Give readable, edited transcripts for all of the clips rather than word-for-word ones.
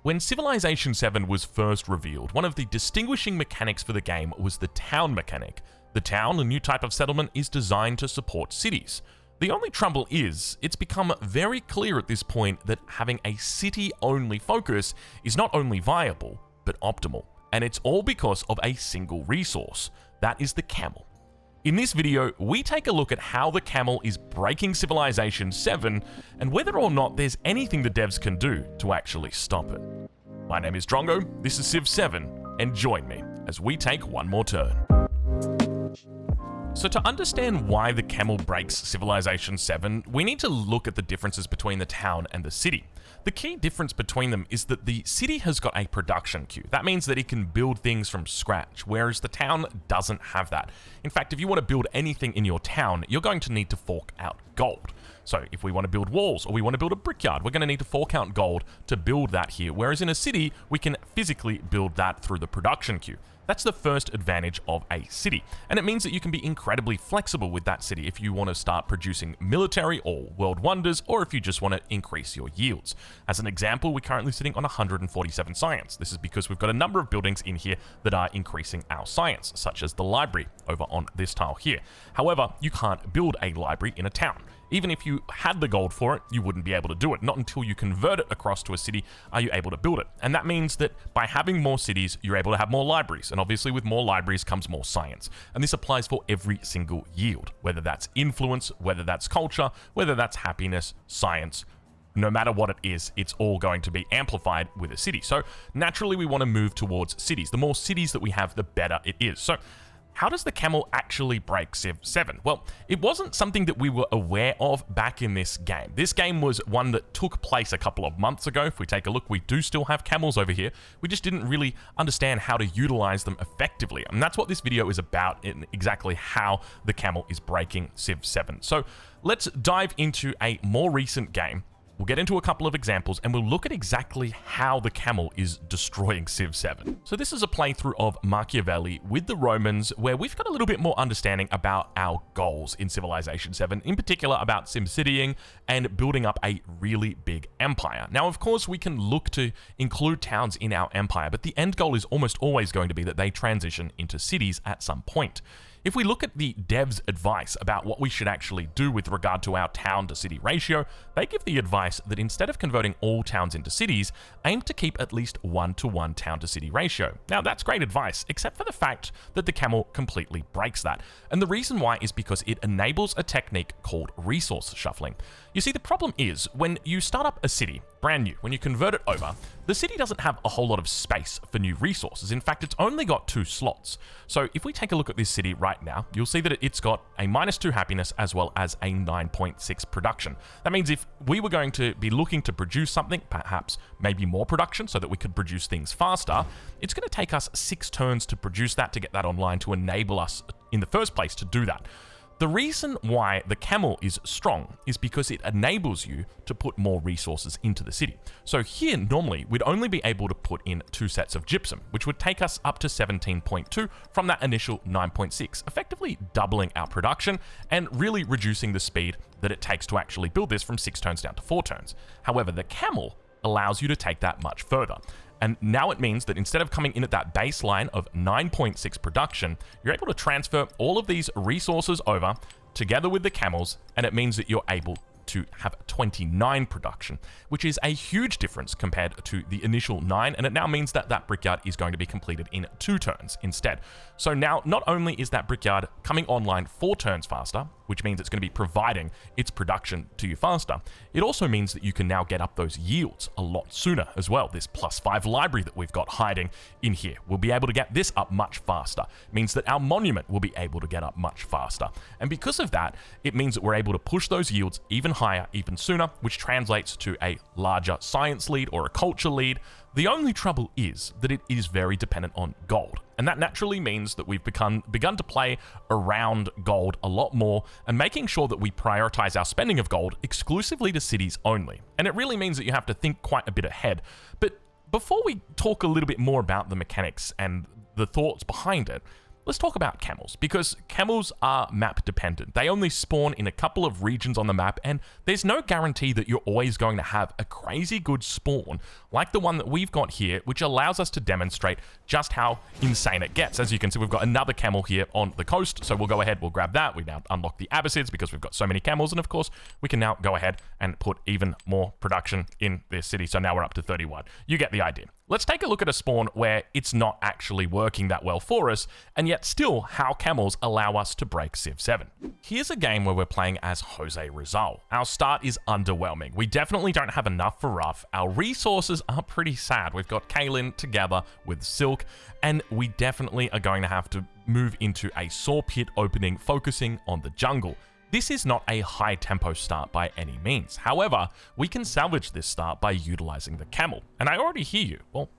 When Civilization 7 was first revealed, one of the distinguishing mechanics for the game was the town mechanic. The town, a new type of settlement, is designed to support cities. The only trouble is, it's become very clear at this point that having a city-only focus is not only viable, but optimal. And it's all because of a single resource. That is the camel. In this video, we take a look at how the camel is breaking Civilization 7 and whether or not there's anything the devs can do to actually stop it. My name is Drongo, this is Civ 7, and join me as we take one more turn. So to understand why the camel breaks Civilization 7, we need to look at the differences between the town and the city. The key difference between them is that the city has got a production queue. That means that it can build things from scratch, whereas the town doesn't have that. In fact, if you want to build anything in your town, you're going to need to fork out gold. So if we want to build walls or we want to build a brickyard, we're going to need to fork out gold to build that here, whereas in a city, we can physically build that through the production queue. That's the first advantage of a city, and it means that you can be incredibly flexible with that city if you want to start producing military or world wonders, or if you just want to increase your yields. As an example, we're currently sitting on 147 science. This is because we've got a number of buildings in here that are increasing our science, such as the library over on this tile here. However, you can't build a library in a town. Even if you had the gold for it, you wouldn't be able to do it. Not until you convert it across to a city are you able to build it. And that means that by having more cities, you're able to have more libraries. And obviously with more libraries comes more science. And this applies for every single yield, whether that's influence, whether that's culture, whether that's happiness, science. No matter what it is, it's all going to be amplified with a city. So naturally we want to move towards cities. The more cities that we have, the better it is. So how does the camel actually break Civ 7? Well, it wasn't something that we were aware of back in this game. This game was one that took place a couple of months ago. If we take a look, we do still have camels over here. We just didn't really understand how to utilize them effectively. And that's what this video is about, in exactly how the camel is breaking Civ 7. So let's dive into a more recent game. We'll get into a couple of examples and we'll look at exactly how the camel is destroying Civ 7. So this is a playthrough of Machiavelli with the Romans, where we've got a little bit more understanding about our goals in Civilization 7, in particular about SimCitying and building up a really big empire. Now, of course, we can look to include towns in our empire, but the end goal is almost always going to be that they transition into cities at some point. If we look at the devs' advice about what we should actually do with regard to our town to city ratio, they give the advice that instead of converting all towns into cities, aim to keep at least 1-to-1 town to city ratio. Now that's great advice, except for the fact that the camel completely breaks that. And the reason why is because it enables a technique called resource shuffling. You see, the problem is when you start up a city, brand new, when you convert it over, the city doesn't have a whole lot of space for new resources. In fact, it's only got 2 slots. So if we take a look at this city right now, you'll see that it's got a -2 happiness as well as a 9.6 production. That means if we were going to be looking to produce something, perhaps maybe more production so that we could produce things faster, it's going to take us 6 turns to produce that, to get that online, to enable us in the first place to do that. The reason why the camel is strong is because it enables you to put more resources into the city. So here, normally, we'd only be able to put in 2 sets of gypsum, which would take us up to 17.2 from that initial 9.6, effectively doubling our production and really reducing the speed that it takes to actually build this from 6 turns down to 4 turns. However, the camel allows you to take that much further. And now it means that instead of coming in at that baseline of 9.6 production, you're able to transfer all of these resources over together with the camels, and it means that you're able to have 29 production, which is a huge difference compared to the initial 9, and it now means that that brickyard is going to be completed in 2 turns instead. So now, not only is that brickyard coming online 4 turns faster, which means it's going to be providing its production to you faster, it also means that you can now get up those yields a lot sooner as well. This +5 library that we've got hiding in here, we'll be able to get this up much faster. It means that our monument will be able to get up much faster. And because of that, it means that we're able to push those yields even higher, even sooner, which translates to a larger science lead or a culture lead. The only trouble is that it is very dependent on gold, and that naturally means that we've begun to play around gold a lot more and making sure that we prioritize our spending of gold exclusively to cities only. And it really means that you have to think quite a bit ahead. But before we talk a little bit more about the mechanics and the thoughts behind it, let's talk about camels, because camels are map dependent. They only spawn in a couple of regions on the map, and there's no guarantee that you're always going to have a crazy good spawn like the one that we've got here, which allows us to demonstrate just how insane it gets. As you can see, we've got another camel here on the coast, so we'll go ahead, we'll grab that. We now unlock the Abbasids because we've got so many camels, and of course, we can now go ahead and put even more production in this city. So now we're up to 31. You get the idea. Let's take a look at a spawn where it's not actually working that well for us, and yet still how camels allow us to break Civ 7. Here's a game where we're playing as Jose Rizal. Our start is underwhelming. We definitely don't have enough for rough. Our resources are pretty sad. We've got Kaelin together with Silk, and we definitely are going to have to move into a saw pit opening, focusing on the jungle. This is not a high tempo start by any means. However, we can salvage this start by utilizing the camel. And I already hear you. Well,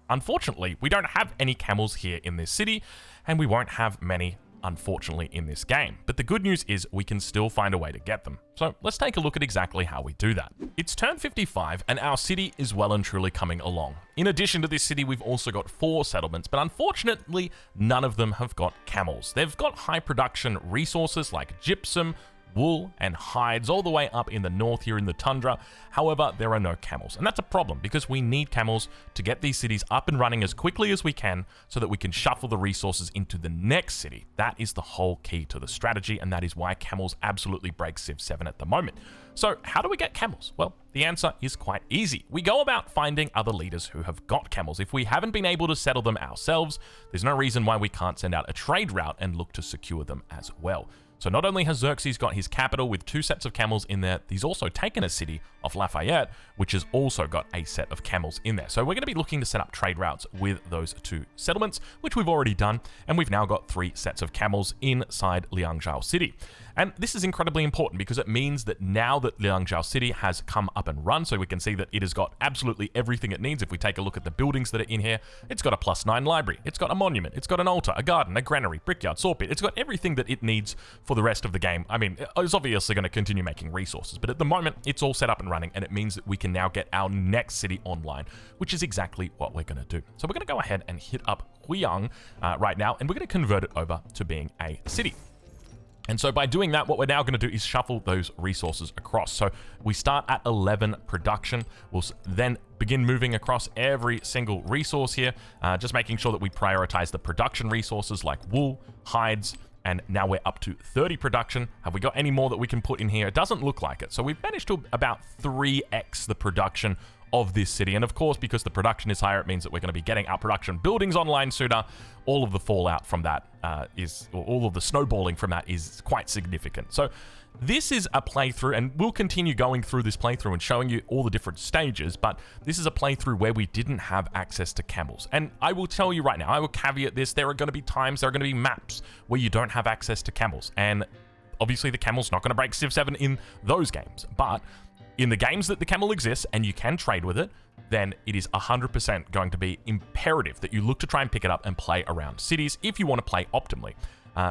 unfortunately, we don't have any camels here in this city, and we won't have many, unfortunately, in this game. But the good news is we can still find a way to get them. So let's take a look at exactly how we do that. It's turn 55, and our city is well and truly coming along. In addition to this city, we've also got 4 settlements, but unfortunately, none of them have got camels. They've got high production resources like gypsum, wool, and hides all the way up in the north here in the tundra. However, there are no camels, and that's a problem because we need camels to get these cities up and running as quickly as we can so that we can shuffle the resources into the next city. That is the whole key to the strategy, and that is why camels absolutely break Civ 7 at the moment. So how do we get camels? Well, the answer is quite easy. We go about finding other leaders who have got camels. If we haven't been able to settle them ourselves, there's no reason why we can't send out a trade route and look to secure them as well. So not only has Xerxes got his capital with 2 sets of camels in there, he's also taken a city off Lafayette, which has also got a set of camels in there. So we're going to be looking to set up trade routes with those 2 settlements, which we've already done, and we've now got 3 sets of camels inside Liangzhou City. And this is incredibly important because it means that now that Liangzhou City has come up and run, so we can see that it has got absolutely everything it needs. If we take a look at the buildings that are in here, it's got a +9 library, it's got a monument, it's got an altar, a garden, a granary, brickyard, saw pit. It's got everything that it needs for the rest of the game. I mean, it's obviously going to continue making resources, but at the moment, it's all set up and running, and it means that we can now get our next city online, which is exactly what we're going to do. So we're going to go ahead and hit up Huyang right now, and we're going to convert it over to being a city. And so by doing that, what we're now going to do is shuffle those resources across. So we start at 11 production. We'll then begin moving across every single resource here, just making sure that we prioritize the production resources like wool, hides, and now we're up to 30 production. Have we got any more that we can put in here? It doesn't look like it. So we've managed to about 3x the production of this city. And of course, because the production is higher, it means that we're going to be getting our production buildings online sooner. All of the fallout from that all of the snowballing from that is quite significant. So this is a playthrough, and we'll continue going through this playthrough and showing you all the different stages, but this is a playthrough where we didn't have access to camels. And I will tell you right now, I will caveat this, there are going to be times, there are going to be maps where you don't have access to camels. And obviously the camel's not going to break Civ 7 in those games, but in the games that the camel exists and you can trade with it, then it is 100% going to be imperative that you look to try and pick it up and play around cities if you want to play optimally.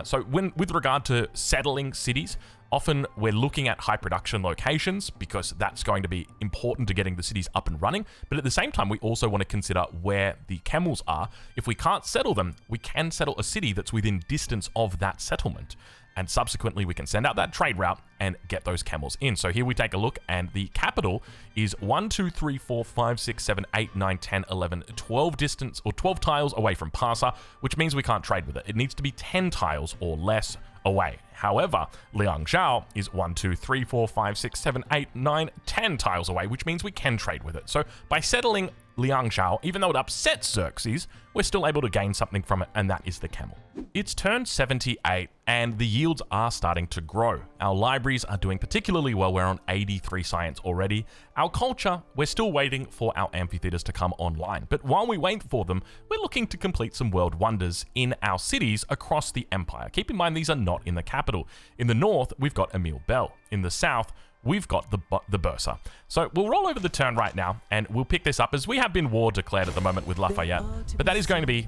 So with regard to settling cities, often we're looking at high production locations because that's going to be important to getting the cities up and running. But at the same time, we also want to consider where the camels are. If we can't settle them, we can settle a city that's within distance of that settlement. And subsequently, we can send out that trade route and get those camels in. So here we take a look, and the capital is 1, 2, 3, 4, 5, 6, 7, 8, 9, 10, 11, 12 distance or 12 tiles away from Parsa, which means we can't trade with it. It needs to be 10 tiles or less away. However, Liangzhou is 1, 2, 3, 4, 5, 6, 7, 8, 9, 10 tiles away, which means we can trade with it. So by settling Liangzhou, even though it upsets Xerxes, we're still able to gain something from it, and that is the camel. It's turned 78, and the yields are starting to grow. Our libraries are doing particularly well. We're on 83 science already. Our culture, we're still waiting for our amphitheaters to come online. But while we wait for them, we're looking to complete some world wonders in our cities across the empire. Keep in mind, these are not in the capital. In the north, we've got Emil Bell. In the south, we've got the Bursa. So we'll roll over the turn right now, and we'll pick this up as we have been war declared at the moment with Lafayette. But that is going to be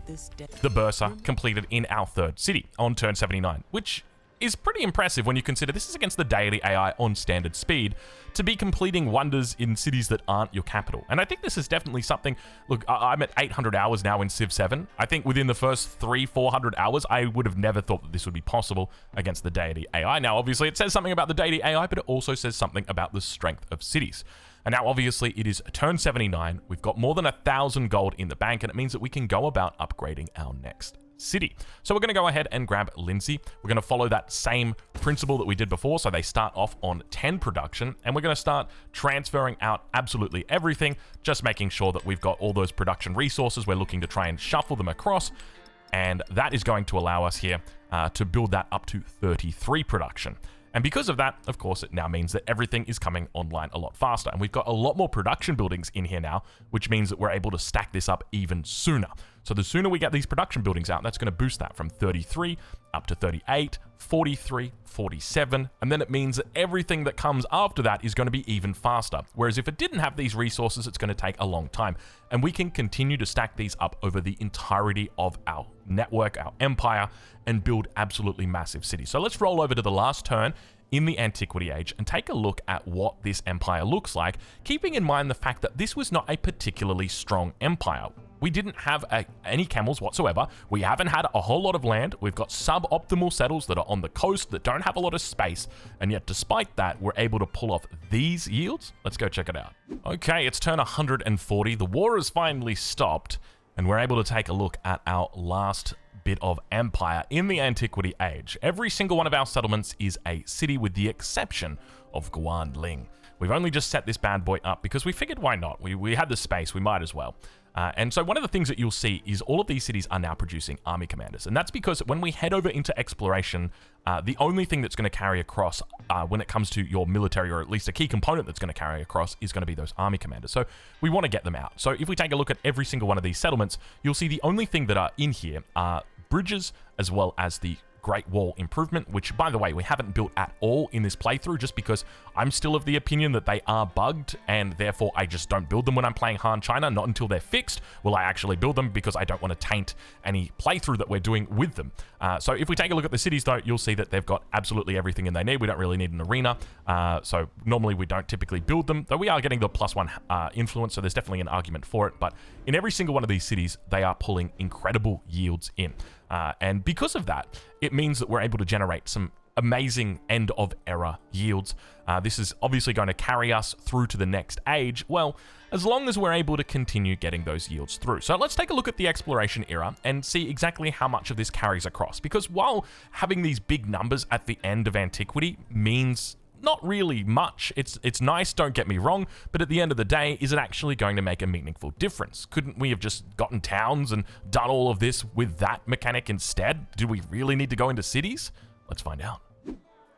the Bursa completed in our third city on turn 79, which is pretty impressive when you consider this is against the deity AI on standard speed to be completing wonders in cities that aren't your capital. And I think this is definitely something, look, I'm at 800 hours now in Civ 7. I think within the first 300-400 hours, I would have never thought that this would be possible against the deity AI. Now, obviously, it says something about the deity AI, but it also says something about the strength of cities. And now, obviously, it is turn 79. We've got more than 1,000 gold in the bank, and it means that we can go about upgrading our next city. So we're going to go ahead and grab Lindsay. We're going to follow that same principle that we did before. So they start off on 10 production, and we're going to start transferring out absolutely everything, just making sure that we've got all those production resources. We're looking to try and shuffle them across, and that is going to allow us here to build that up to 33 production. And because of that, of course, it now means that everything is coming online a lot faster. And we've got a lot more production buildings in here now, which means that we're able to stack this up even sooner. So the sooner we get these production buildings out, that's going to boost that from 33 up to 38, 43, 47. And then it means that everything that comes after that is going to be even faster. Whereas if it didn't have these resources, it's going to take a long time. And we can continue to stack these up over the entirety of our network, our empire, and build absolutely massive cities. So let's roll over to the last turn in the Antiquity Age and take a look at what this empire looks like, keeping in mind the fact that this was not a particularly strong empire. We didn't have any camels whatsoever. We haven't had a whole lot of land. We've got suboptimal settles that are on the coast that don't have a lot of space. And yet, despite that, we're able to pull off these yields. Let's go check it out. Okay, it's turn 140. The war has finally stopped, and we're able to take a look at our last bit of empire in the Antiquity Age. Every single one of our settlements is a city with the exception of Guanling. We've only just set this bad boy up because we figured why not? We had the space, we might as well. And so one of the things that you'll see is all of these cities are now producing army commanders. And that's because when we head over into exploration, the only thing that's going to carry across when it comes to your military, or at least a key component that's going to carry across, is going to be those army commanders. So we want to get them out. So if we take a look at every single one of these settlements, you'll see the only thing that are in here are bridges, as well as the Great Wall improvement, which, by the way, we haven't built at all in this playthrough, just because I'm still of the opinion that they are bugged, and therefore I just don't build them when I'm playing Han China. Not until they're fixed will I actually build them, because I don't want to taint any playthrough that we're doing with them. So if we take a look at the cities, though, you'll see that they've got absolutely everything in they need. We don't really need an arena, so normally we don't typically build them, though we are getting the +1 influence, so there's definitely an argument for it. But in every single one of these cities, they are pulling incredible yields in. And because of that, it means that we're able to generate some amazing end-of-era yields. This is obviously going to carry us through to the next age, well, as long as we're able to continue getting those yields through. So let's take a look at the exploration era and see exactly how much of this carries across. Because while having these big numbers at the end of Antiquity means not really much. It's nice, don't get me wrong, but at the end of the day, is it actually going to make a meaningful difference? Couldn't we have just gotten towns and done all of this with that mechanic instead? Do we really need to go into cities? Let's find out.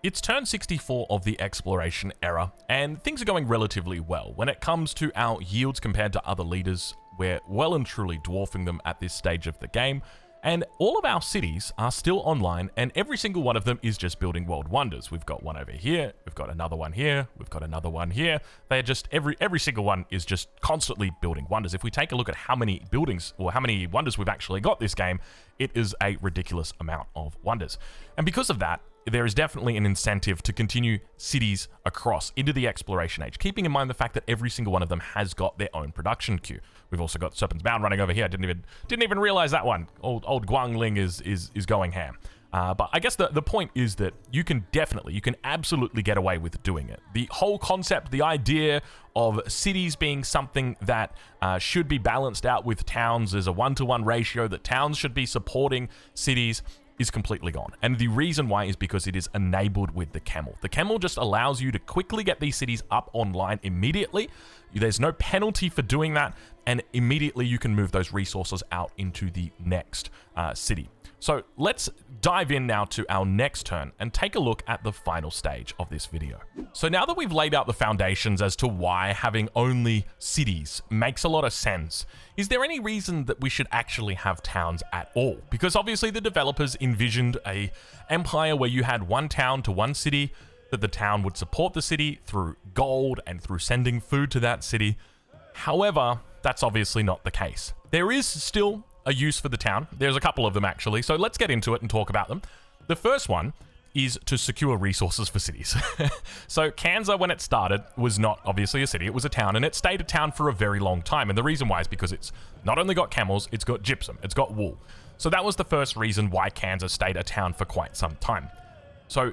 It's turn 64 of the exploration era, and things are going relatively well. When it comes to our yields compared to other leaders, we're well and truly dwarfing them at this stage of the game. And all of our cities are still online, and every single one of them is just building world wonders. We've got one over here, we've got another one here, we've got another one here. They're just, every single one is just constantly building wonders. If we take a look at how many buildings, or how many wonders we've actually got this game, it is a ridiculous amount of wonders. And because of that, there is definitely an incentive to continue cities across into the exploration age, keeping in mind the fact that every single one of them has got their own production queue. We've also got Serpent's Bound running over here. I didn't even realize that one. Old Guangling is going ham. But I guess the point is that you can absolutely get away with doing it. The whole concept, the idea of cities being something that should be balanced out with towns as a 1-to-1 ratio, that towns should be supporting cities, is completely gone. And the reason why is because it is enabled with the camel. The camel just allows you to quickly get these cities up online immediately. There's no penalty for doing that, and immediately you can move those resources out into the next city. So let's dive in now to our next turn and take a look at the final stage of this video. So now that we've laid out the foundations as to why having only cities makes a lot of sense, is there any reason that we should actually have towns at all? Because obviously the developers envisioned a empire where you had one town to one city, that the town would support the city through gold and through sending food to that city. However, that's obviously not the case. There is still a use for the town. There's a couple of them actually, so let's get into it and talk about them. The first one is to secure resources for cities. So Kansas, when it started, was not obviously a city, it was a town, and it stayed a town for a very long time. And the reason why is because it's not only got camels, it's got gypsum, it's got wool. So that was the first reason why Kansas stayed a town for quite some time. So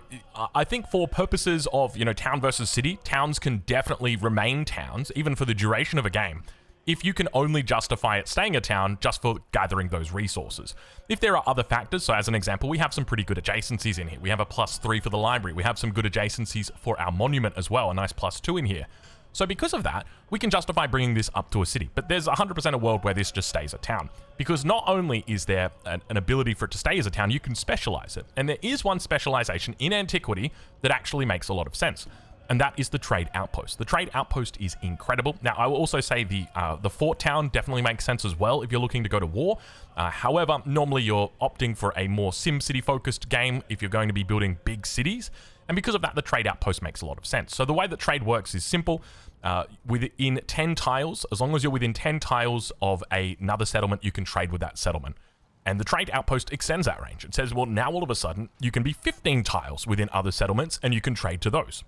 I think for purposes of, town versus city, towns can definitely remain towns, even for the duration of a game, if you can only justify it staying a town just for gathering those resources. If there are other factors, so as an example, we have some pretty good adjacencies in here. We have a +3 for the library. We have some good adjacencies for our monument as well, a nice +2 in here. So because of that, we can justify bringing this up to a city. But there's 100% a world where this just stays a town. Because not only is there an ability for it to stay as a town, you can specialize it. And there is one specialization in antiquity that actually makes a lot of sense. And that is the trade outpost. The trade outpost is incredible. Now, I will also say the fort town definitely makes sense as well if you're looking to go to war. However, normally you're opting for a more SimCity focused game if you're going to be building big cities. And because of that, the trade outpost makes a lot of sense. So the way that trade works is simple. Within 10 tiles, as long as you're within 10 tiles of another settlement, you can trade with that settlement. And the trade outpost extends that range. It says, well, now all of a sudden, you can be 15 tiles within other settlements and you can trade to those.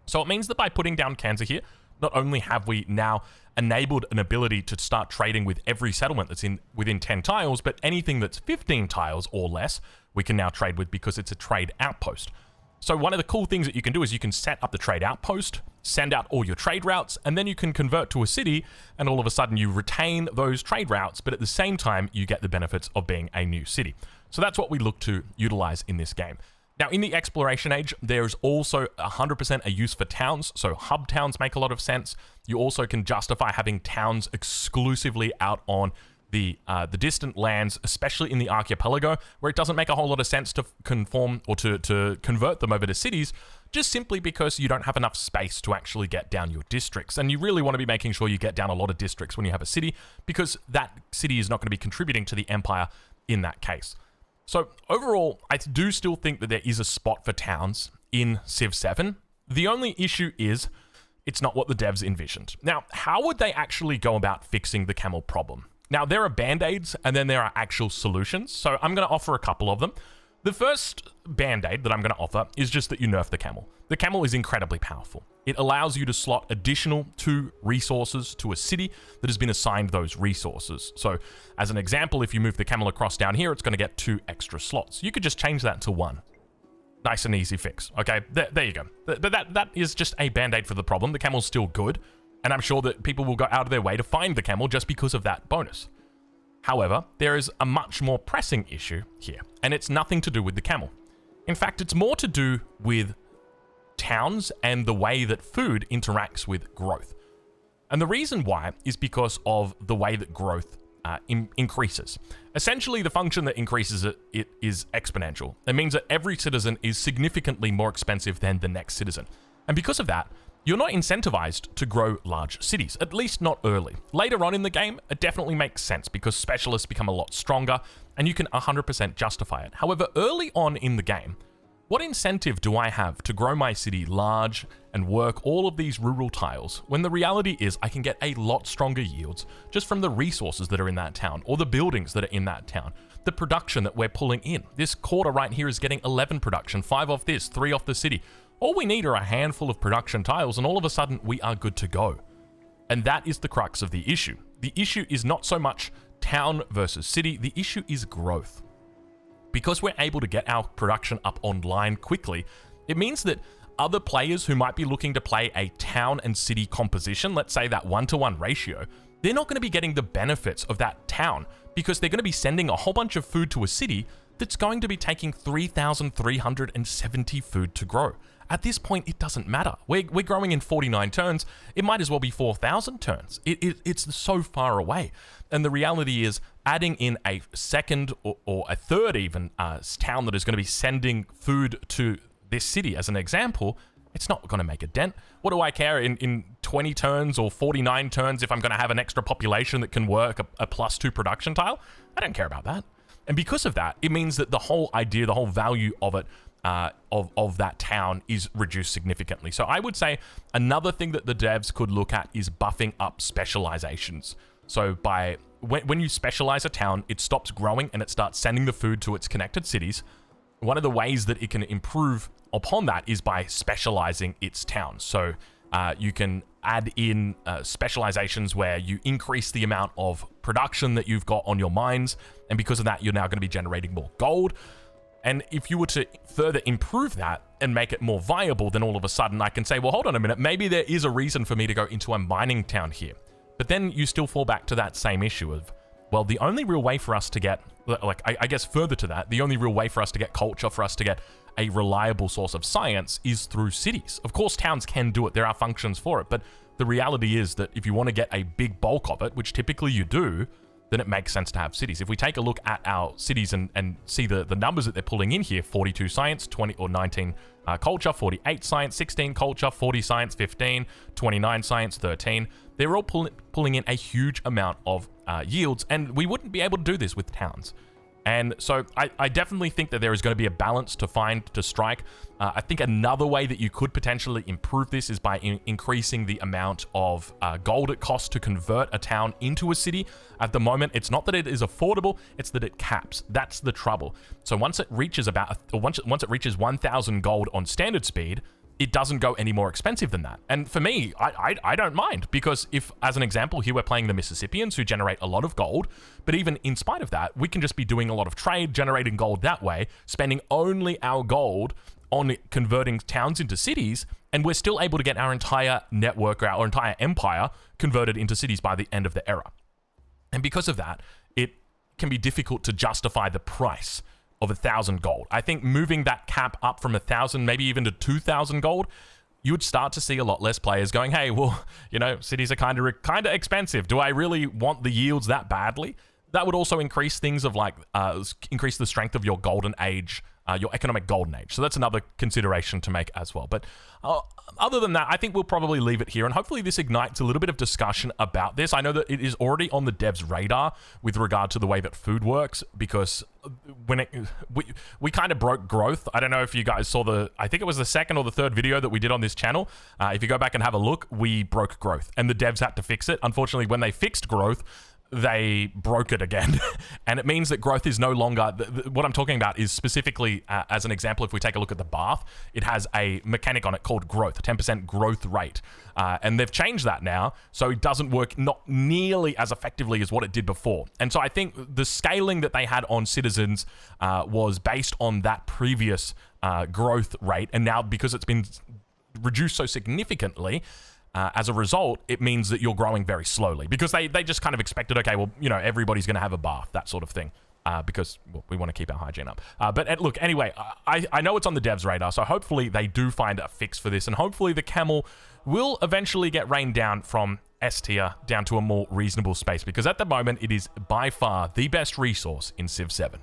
So it means that by putting down Kansas here, not only have we now enabled an ability to start trading with every settlement that's within 10 tiles, but anything that's 15 tiles or less, we can now trade with because it's a trade outpost. So one of the cool things that you can do is you can set up the trade outpost, send out all your trade routes, and then you can convert to a city, and all of a sudden you retain those trade routes, but at the same time, you get the benefits of being a new city. So that's what we look to utilize in this game. Now, in the exploration age, there's also 100% a use for towns, so hub towns make a lot of sense. You also can justify having towns exclusively out on the distant lands, especially in the archipelago, where it doesn't make a whole lot of sense to conform or to convert them over to cities, just simply because you don't have enough space to actually get down your districts. And you really want to be making sure you get down a lot of districts when you have a city, because that city is not going to be contributing to the empire in that case. So overall, I do still think that there is a spot for towns in Civ 7. The only issue is it's not what the devs envisioned. Now, how would they actually go about fixing the camel problem? Now, there are band-aids and then there are actual solutions. So I'm going to offer a couple of them. The first band-aid that I'm going to offer is just that you nerf the camel. The camel is incredibly powerful. It allows you to slot additional 2 resources to a city that has been assigned those resources. So as an example, if you move the camel across down here, it's going to get 2 extra slots. You could just change that to 1. Nice and easy fix. Okay, there you go. But that is just a band-aid for the problem. The camel's still good, and I'm sure that people will go out of their way to find the camel just because of that bonus. However, there is a much more pressing issue here, and it's nothing to do with the camel. In fact, it's more to do with towns and the way that food interacts with growth. And the reason why is because of the way that growth increases. Essentially, the function that increases it is exponential. It means that every citizen is significantly more expensive than the next citizen. And because of that, you're not incentivized to grow large cities, at least not early. Later on in the game, it definitely makes sense because specialists become a lot stronger and you can 100% justify it. However, early on in the game, what incentive do I have to grow my city large and work all of these rural tiles when the reality is I can get a lot stronger yields just from the resources that are in that town or the buildings that are in that town, the production that we're pulling in. This quarter right here is getting 11 production, 5 off this, 3 off the city. All we need are a handful of production tiles and all of a sudden we are good to go. And that is the crux of the issue. The issue is not so much town versus city, the issue is growth. Because we're able to get our production up online quickly, it means that other players who might be looking to play a town and city composition, let's say that 1-to-1 ratio, they're not going to be getting the benefits of that town because they're going to be sending a whole bunch of food to a city that's going to be taking 3,370 food to grow. At this point, it doesn't matter. We're growing in 49 turns. It might as well be 4,000 turns. It's so far away. And the reality is adding in a second or a third even town that is going to be sending food to this city as an example, it's not going to make a dent. What do I care in 20 turns or 49 turns if I'm going to have an extra population that can work a +2 production tile? I don't care about that. And because of that, it means that the whole idea, the whole value of it, of that town is reduced significantly. So I would say another thing that the devs could look at is buffing up specializations. So when you specialize a town, it stops growing and it starts sending the food to its connected cities. one of the ways that it can improve upon that is by specializing its towns. So you can add in specializations where you increase the amount of production that you've got on your mines, and because of that, you're now going to be generating more gold. And if you were to further improve that and make it more viable, then all of a sudden I can say, well, hold on a minute, maybe there is a reason for me to go into a mining town here. But then you still fall back to that same issue of, well, the only real way for us to get, like, I guess further to that, the only real way for us to get culture, for us to get a reliable source of science is through cities. Of course, towns can do it. There are functions for it. But the reality is that if you want to get a big bulk of it, which typically you do, then it makes sense to have cities. If we take a look at our cities and see the numbers that they're pulling in here, 42 science, 20 or 19 culture, 48 science, 16 culture, 40 science, 15, 29 science, 13. They're all pulling in a huge amount of yields, and we wouldn't be able to do this with towns. And so I definitely think that there is going to be a balance to strike. I think another way that you could potentially improve this is by increasing the amount of gold it costs to convert a town into a city. At the moment, it's not that it is affordable, it's that it caps. That's the trouble. So once it reaches once it reaches 1,000 gold on standard speed, it doesn't go any more expensive than that. And for me, I don't mind, because if, as an example, here we're playing the Mississippians who generate a lot of gold, but even in spite of that, we can just be doing a lot of trade, generating gold that way, spending only our gold on converting towns into cities, and we're still able to get our entire network, or our entire empire converted into cities by the end of the era. And because of that, it can be difficult to justify the price of 1,000 gold. I think moving that cap up from 1,000, maybe even to 2,000 gold, you would start to see a lot less players going, hey, well, you know, cities are kind of expensive. Do I really want the yields that badly? That would also increase things of like, increase the strength of your golden age, your economic golden age. So that's another consideration to make as well. But other than that, I think we'll probably leave it here. And hopefully this ignites a little bit of discussion about this. I know that it is already on the devs' radar with regard to the way that food works, because when we kind of broke growth. I don't know if you guys saw I think it was the second or the third video that we did on this channel. If you go back and have a look, we broke growth and the devs had to fix it. Unfortunately, when they fixed growth, they broke it again. And it means that growth is no longer, what I'm talking about is specifically, as an example, if we take a look at the bath, it has a mechanic on it called growth, a 10% growth rate. And they've changed that now, so it doesn't work not nearly as effectively as what it did before. And so I think the scaling that they had on citizens was based on that previous growth rate. And now because it's been reduced so significantly, as a result, it means that you're growing very slowly, because they just kind of expected, okay, well, you know, everybody's going to have a bath, that sort of thing, because well, we want to keep our hygiene up. But look, anyway, I know it's on the devs' radar, so hopefully they do find a fix for this, and hopefully the camel will eventually get rained down from S tier down to a more reasonable space, because at the moment it is by far the best resource in Civ 7.